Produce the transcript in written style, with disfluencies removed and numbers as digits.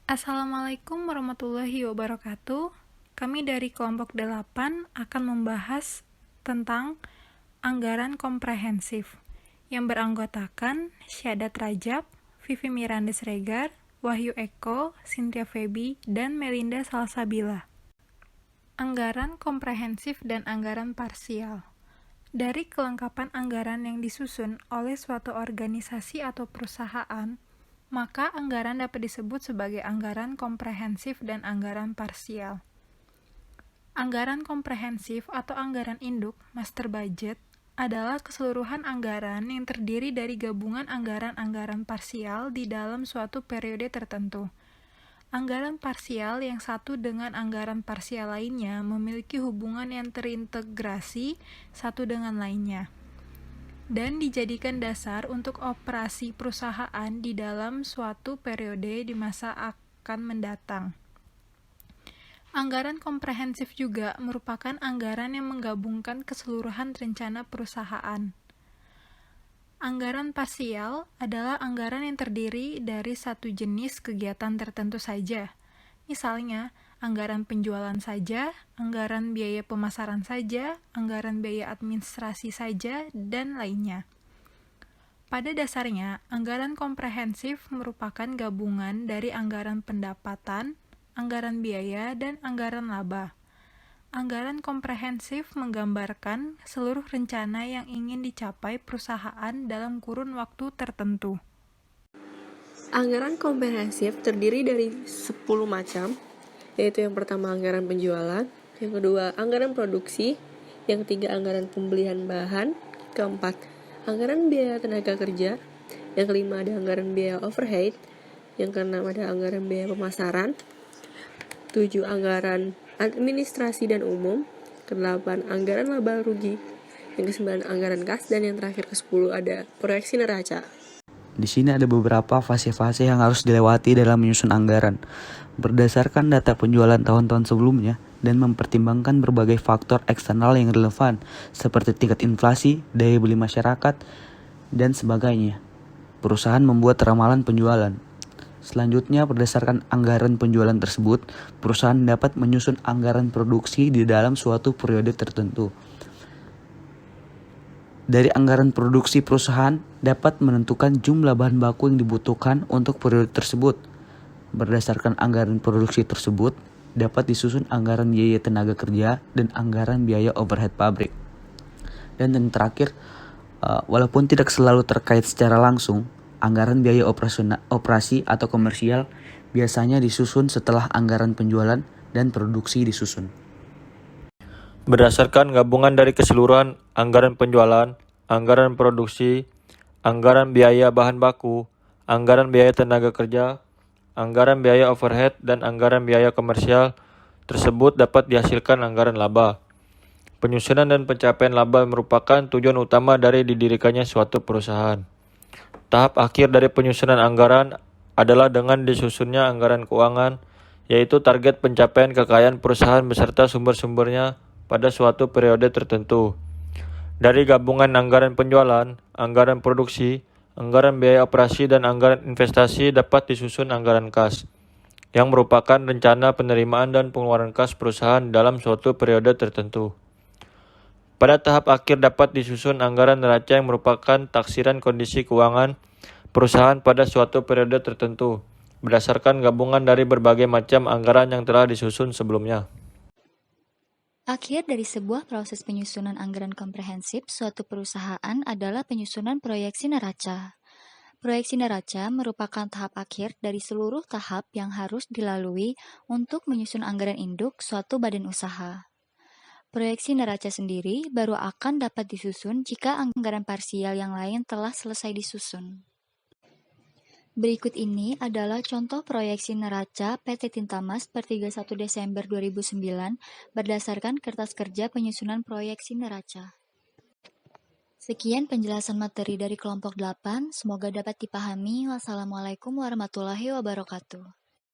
Assalamualaikum warahmatullahi wabarakatuh. Kami dari kelompok 8 akan membahas tentang anggaran komprehensif yang beranggotakan Syahadat Rajab, Vivi Miranda Sregar, Wahyu Eko, Cynthia Feby, dan Melinda Salsabila. Anggaran komprehensif dan anggaran parsial. Dari kelengkapan anggaran yang disusun oleh suatu organisasi atau perusahaan, maka anggaran dapat disebut sebagai anggaran komprehensif dan anggaran parsial. Anggaran komprehensif atau anggaran induk, master budget, adalah keseluruhan anggaran yang terdiri dari gabungan anggaran-anggaran parsial di dalam suatu periode tertentu. Anggaran parsial yang satu dengan anggaran parsial lainnya memiliki hubungan yang terintegrasi satu dengan lainnya, dan dijadikan dasar untuk operasi perusahaan di dalam suatu periode di masa akan mendatang. Anggaran komprehensif juga merupakan anggaran yang menggabungkan keseluruhan rencana perusahaan. Anggaran parsial adalah anggaran yang terdiri dari satu jenis kegiatan tertentu saja. Misalnya, anggaran penjualan saja, anggaran biaya pemasaran saja, anggaran biaya administrasi saja, dan lainnya. Pada dasarnya, anggaran komprehensif merupakan gabungan dari anggaran pendapatan, anggaran biaya, dan anggaran laba. Anggaran komprehensif menggambarkan seluruh rencana yang ingin dicapai perusahaan dalam kurun waktu tertentu. Anggaran komprehensif terdiri dari 10 macam, yaitu yang pertama anggaran penjualan, yang kedua anggaran produksi, yang ketiga anggaran pembelian bahan, keempat anggaran biaya tenaga kerja, yang kelima ada anggaran biaya overhead, yang keenam ada anggaran biaya pemasaran, 7 anggaran administrasi dan umum, ke-8 anggaran laba rugi, yang ke-9 anggaran kas, dan yang terakhir ke-10 ada proyeksi neraca. Di sini ada beberapa fase-fase yang harus dilewati dalam menyusun anggaran. Berdasarkan data penjualan tahun-tahun sebelumnya dan mempertimbangkan berbagai faktor eksternal yang relevan seperti tingkat inflasi, daya beli masyarakat, dan sebagainya. Perusahaan membuat ramalan penjualan. Selanjutnya, berdasarkan anggaran penjualan tersebut, perusahaan dapat menyusun anggaran produksi di dalam suatu periode tertentu. Dari anggaran produksi, perusahaan dapat menentukan jumlah bahan baku yang dibutuhkan untuk periode tersebut. Berdasarkan anggaran produksi tersebut, dapat disusun anggaran biaya tenaga kerja dan anggaran biaya overhead pabrik. Dan yang terakhir, walaupun tidak selalu terkait secara langsung, anggaran biaya operasi atau komersial biasanya disusun setelah anggaran penjualan dan produksi disusun. Berdasarkan gabungan dari keseluruhan anggaran penjualan, anggaran produksi, anggaran biaya bahan baku, anggaran biaya tenaga kerja, anggaran biaya overhead, dan anggaran biaya komersial tersebut dapat dihasilkan anggaran laba. Penyusunan dan pencapaian laba merupakan tujuan utama dari didirikannya suatu perusahaan. Tahap akhir dari penyusunan anggaran adalah dengan disusunnya anggaran keuangan, yaitu target pencapaian kekayaan perusahaan beserta sumber-sumbernya pada suatu periode tertentu. Dari gabungan anggaran penjualan, anggaran produksi, anggaran biaya operasi, dan anggaran investasi dapat disusun anggaran kas, yang merupakan rencana penerimaan dan pengeluaran kas perusahaan dalam suatu periode tertentu. Pada tahap akhir dapat disusun anggaran neraca yang merupakan taksiran kondisi keuangan perusahaan pada suatu periode tertentu, berdasarkan gabungan dari berbagai macam anggaran yang telah disusun sebelumnya. Akhir dari sebuah proses penyusunan anggaran komprehensif suatu perusahaan adalah penyusunan proyeksi neraca. Proyeksi neraca merupakan tahap akhir dari seluruh tahap yang harus dilalui untuk menyusun anggaran induk suatu badan usaha. Proyeksi neraca sendiri baru akan dapat disusun jika anggaran parsial yang lain telah selesai disusun. Berikut ini adalah contoh proyeksi neraca PT Tintamas per 31 Desember 2009 berdasarkan kertas kerja penyusunan proyeksi neraca. Sekian penjelasan materi dari kelompok 8, semoga dapat dipahami. Wassalamualaikum warahmatullahi wabarakatuh.